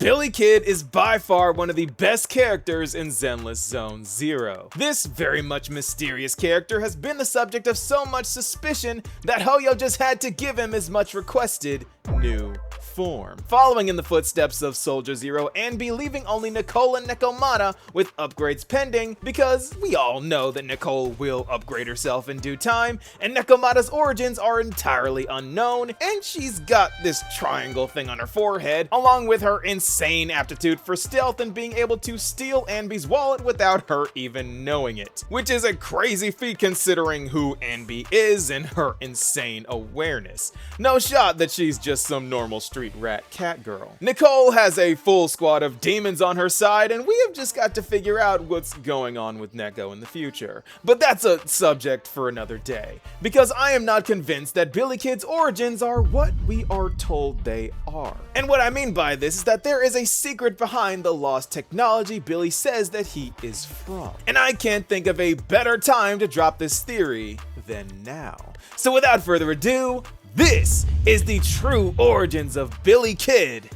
Billy Kid is by far one of the best characters in Zenless Zone Zero. This very much mysterious character has been the subject of so much suspicion that Hoyo just had to give him his much requested new form. Following in the footsteps of Soldier Zero and leaving only Nicole and Nekomata with upgrades pending, because we all know that Nicole will upgrade herself in due time, and Nekomata's origins are entirely unknown, and she's got this triangle thing on her forehead, along with her insane aptitude for stealth and being able to steal Anbi's wallet without her even knowing it. Which is a crazy feat considering who Anbi is and her insane awareness. No shot that she's just some normal street rat cat girl. Nicole has a full squad of demons on her side, and we have just got to figure out what's going on with Neko in the future. But that's a subject for another day, because I am not convinced that Billy Kid's origins are what we are told they are. And what I mean by this is that there is a secret behind the lost technology Billy says that he is from. And I can't think of a better time to drop this theory than now. So without further ado, this is the true origins of Billy Kid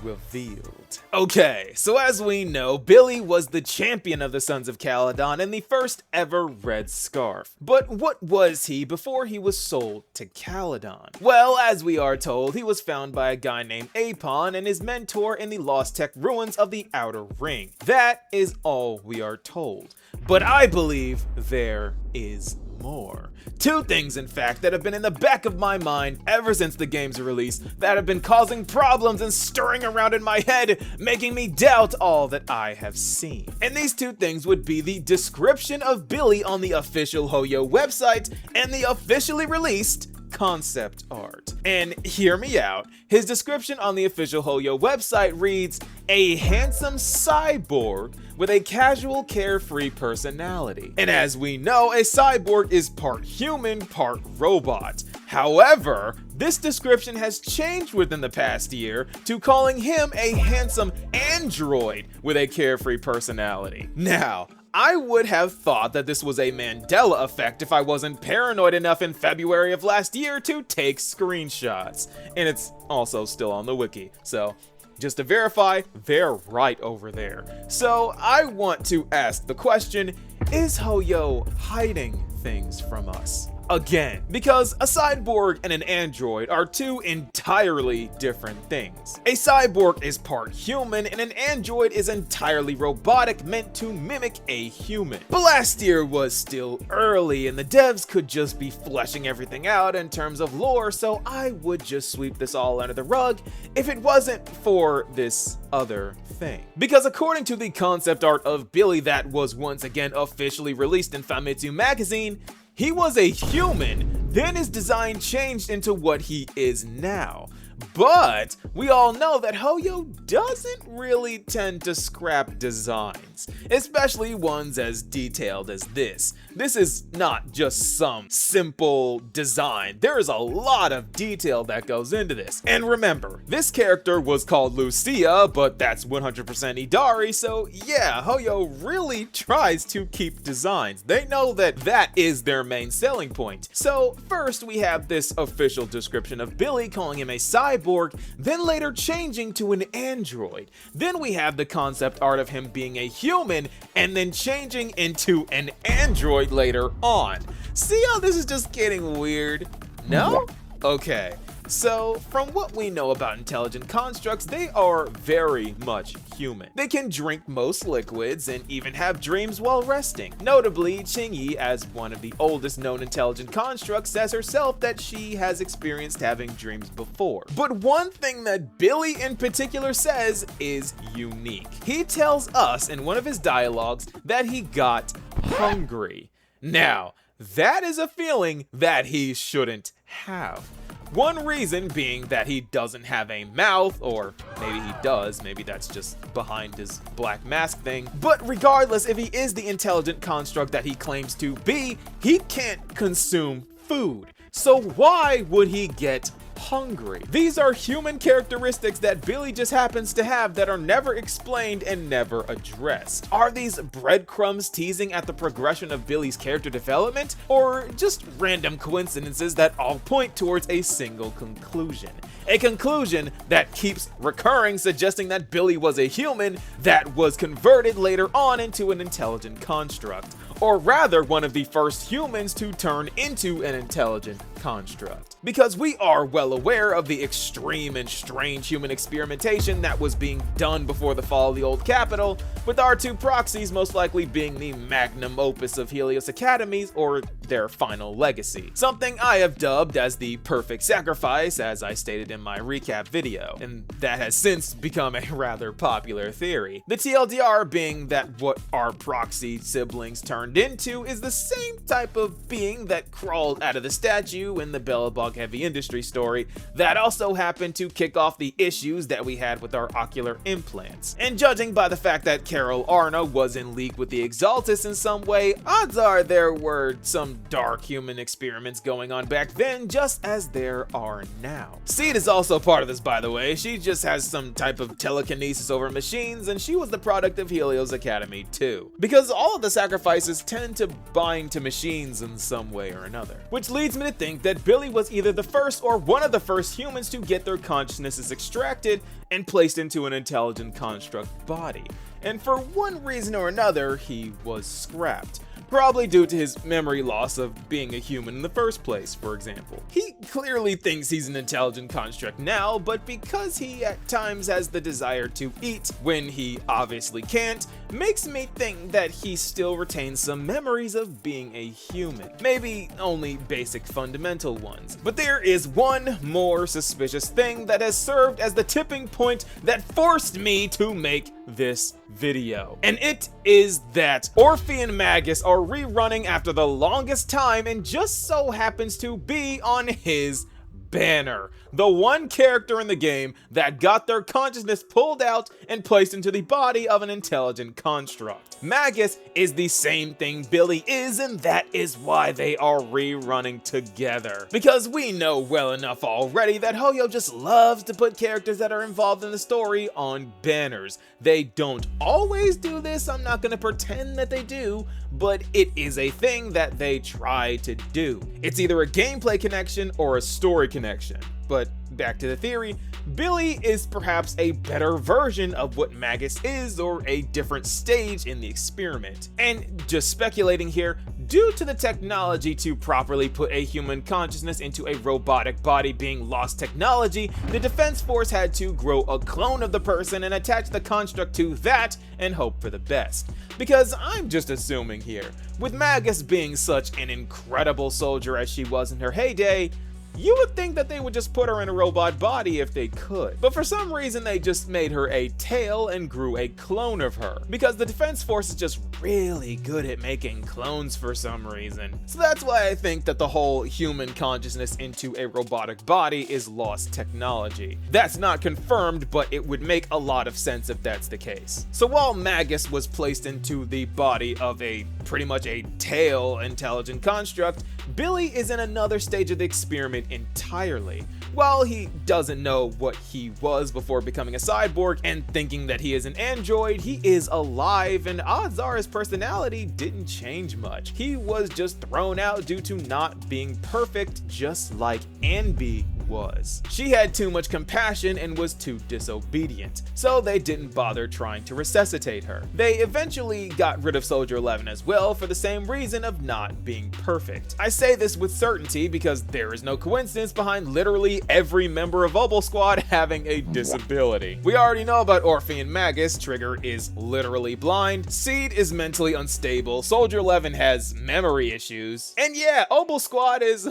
revealed. Okay, so as we know, Billy was the champion of the Sons of Caledon and the first ever Red Scarf. But what was he before he was sold to Caledon? Well, as we are told, he was found by a guy named Apon and his mentor in the Lost Tech ruins of the Outer Ring. That is all we are told. But I believe there is more. Two things, in fact, that have been in the back of my mind ever since the game's release that have been causing problems and stirring around in my head, making me doubt all that I have seen. And these two things would be the description of Billy on the official Hoyo website and the officially released concept art. And hear me out, his description on the official Hoyo website reads, "A handsome cyborg with a casual, carefree personality." And as we know, a cyborg is part human, part robot. However, this description has changed within the past year to calling him a handsome android with a carefree personality. Now, I would have thought that this was a Mandela effect if I wasn't paranoid enough in February of last year to take screenshots. And it's also still on the wiki, so just to verify, they're right over there. So I want to ask the question, is Hoyo hiding things from us? Again, because a cyborg and an android are two entirely different things. A cyborg is part human and an android is entirely robotic, meant to mimic a human. But last year was still early and the devs could just be fleshing everything out in terms of lore, so I would just sweep this all under the rug if it wasn't for this other thing. Because according to the concept art of Billy that was once again officially released in Famitsu magazine, he was a human, then his design changed into what he is now. But we all know that Hoyo doesn't really tend to scrap designs, especially ones as detailed as this. This is not just some simple design. There is a lot of detail that goes into this. And remember, this character was called Lucia, but that's 100% Idari, so yeah, Hoyo really tries to keep designs. They know that that is their main selling point. So first we have this official description of Billy calling him a cyborg, then later changing to an android. Then we have the concept art of him being a human and then changing into an android later on. See how this is just getting weird? No? Okay. So, from what we know about intelligent constructs, they are very much human. They can drink most liquids and even have dreams while resting. Notably, Qingyi, as one of the oldest known intelligent constructs, says herself that she has experienced having dreams before. But one thing that Billy in particular says is unique. He tells us in one of his dialogues that he got hungry. Now, that is a feeling that he shouldn't have. One reason being that he doesn't have a mouth, or maybe he does, maybe that's just behind his black mask thing. But regardless, if he is the intelligent construct that he claims to be, he can't consume food. So why would he get hungry. These are human characteristics that Billy just happens to have that are never explained and never addressed. Are these breadcrumbs teasing at the progression of Billy's character development, or just random coincidences that all point towards a single conclusion? A conclusion that keeps recurring, suggesting that Billy was a human that was converted later on into an intelligent construct. Or rather, one of the first humans to turn into an intelligent construct. Because we are well aware of the extreme and strange human experimentation that was being done before the fall of the Old Capitol, with our two proxies most likely being the magnum opus of Helios Academies, or their final legacy. Something I have dubbed as the perfect sacrifice, as I stated in my recap video, and that has since become a rather popular theory. The TLDR being that what our proxy siblings turned into is the same type of being that crawled out of the statue in the Bellabog Heavy Industry story that also happened to kick off the issues that we had with our ocular implants. And judging by the fact that Carol Arna was in league with the Exaltus in some way, odds are there were some dark human experiments going on back then, just as there are now. Seed is also part of this, by the way. She just has some type of telekinesis over machines, and she was the product of Helios Academy too. Because all of the sacrifices tend to bind to machines in some way or another. Which leads me to think that Billy was either the first or one of the first humans to get their consciousnesses extracted and placed into an intelligent construct body. And for one reason or another, he was scrapped. Probably due to his memory loss of being a human in the first place, for example. He clearly thinks he's an intelligent construct now, but because he at times has the desire to eat when he obviously can't, makes me think that he still retains some memories of being a human. Maybe only basic fundamental ones. But there is one more suspicious thing that has served as the tipping point that forced me to make this video. And it is that Orphe and Magus are rerunning after the longest time and just so happens to be on his banner. The one character in the game that got their consciousness pulled out and placed into the body of an intelligent construct. Magus is the same thing Billy is, and that is why they are rerunning together. Because we know well enough already that Hoyo just loves to put characters that are involved in the story on banners. They don't always do this, I'm not gonna pretend that they do, but it is a thing that they try to do. It's either a gameplay connection or a story connection. But back to the theory, Billy is perhaps a better version of what Magus is, or a different stage in the experiment. And just speculating here, due to the technology to properly put a human consciousness into a robotic body being lost technology, the Defense Force had to grow a clone of the person and attach the construct to that and hope for the best. Because I'm just assuming here, with Magus being such an incredible soldier as she was in her heyday, you would think that they would just put her in a robot body if they could. But for some reason they just made her a tail and grew a clone of her. Because the Defense Force is just really good at making clones for some reason. So that's why I think that the whole human consciousness into a robotic body is lost technology. That's not confirmed, but it would make a lot of sense if that's the case. So while Magus was placed into the body of a pretty much a tail intelligent construct, Billy is in another stage of the experiment entirely. While he doesn't know what he was before becoming a cyborg and thinking that he is an android, he is alive, and odds are his personality didn't change much. He was just thrown out due to not being perfect, just like Anby was. She had too much compassion and was too disobedient, so they didn't bother trying to resuscitate her. They eventually got rid of Soldier 11 as well for the same reason of not being perfect. I say this with certainty because there is no coincidence behind literally every member of Obel Squad having a disability. We already know about Orphe and Magus. Trigger is literally blind, Seed is mentally unstable, Soldier 11 has memory issues, and yeah, Obel Squad is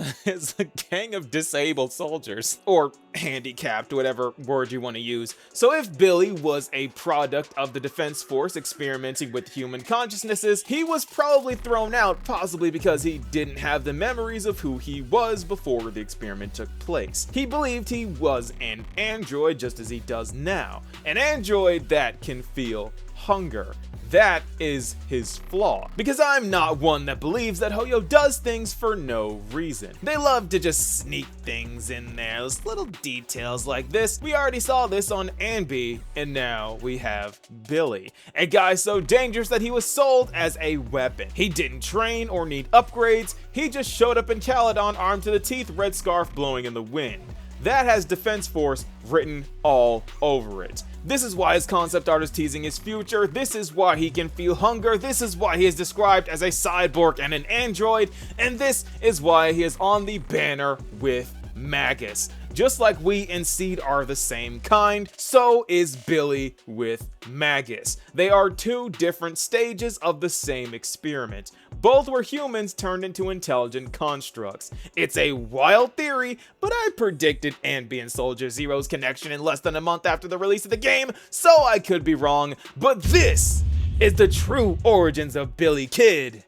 a gang of disabled soldiers, or handicapped, whatever word you want to use. So if Billy was a product of the Defense Force experimenting with human consciousnesses, he was probably thrown out, possibly because he didn't have the memories of who he was before the experiment took place. He believed he was an android just as he does now, an android that can feel hunger. That is his flaw. Because I'm not one that believes that Hoyo does things for no reason. They love to just sneak things in there, those little details like this. We already saw this on Anby, and now we have Billy, a guy so dangerous that he was sold as a weapon. He didn't train or need upgrades, he just showed up in Caledon armed to the teeth, red scarf blowing in the wind. That has Defense Force written all over it. This is why his concept art is teasing his future, this is why he can feel hunger, this is why he is described as a cyborg and an android, and this is why he is on the banner with Magus. Just like we and Seed are the same kind, so is Billy with Magus. They are two different stages of the same experiment. Both were humans turned into intelligent constructs. It's a wild theory, but I predicted Anby and Soldier Zero's connection in less than a month after the release of the game, so I could be wrong, but this is the true origins of Billy Kid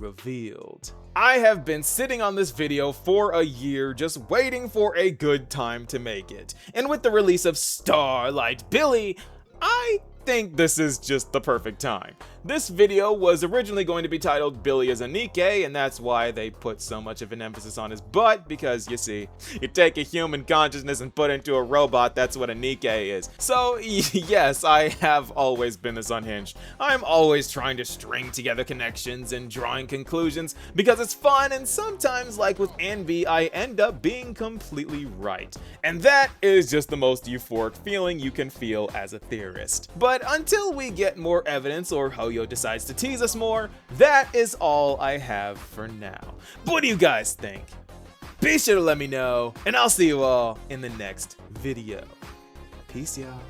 revealed. I have been sitting on this video for a year just waiting for a good time to make it. And with the release of Starlight Billy, I think this is just the perfect time. This video was originally going to be titled Billy is a Nikke, and that's why they put so much of an emphasis on his butt, because you see, you take a human consciousness and put it into a robot, that's what a Nikke is. So yes, I have always been this unhinged. I'm always trying to string together connections and drawing conclusions because it's fun, and sometimes, like with Anby, I end up being completely right. And that is just the most euphoric feeling you can feel as a theorist. But until we get more evidence or Hoyo decides to tease us more, that is all I have for now. What do you guys think? Be sure to let me know, and I'll see you all in the next video. Peace, y'all.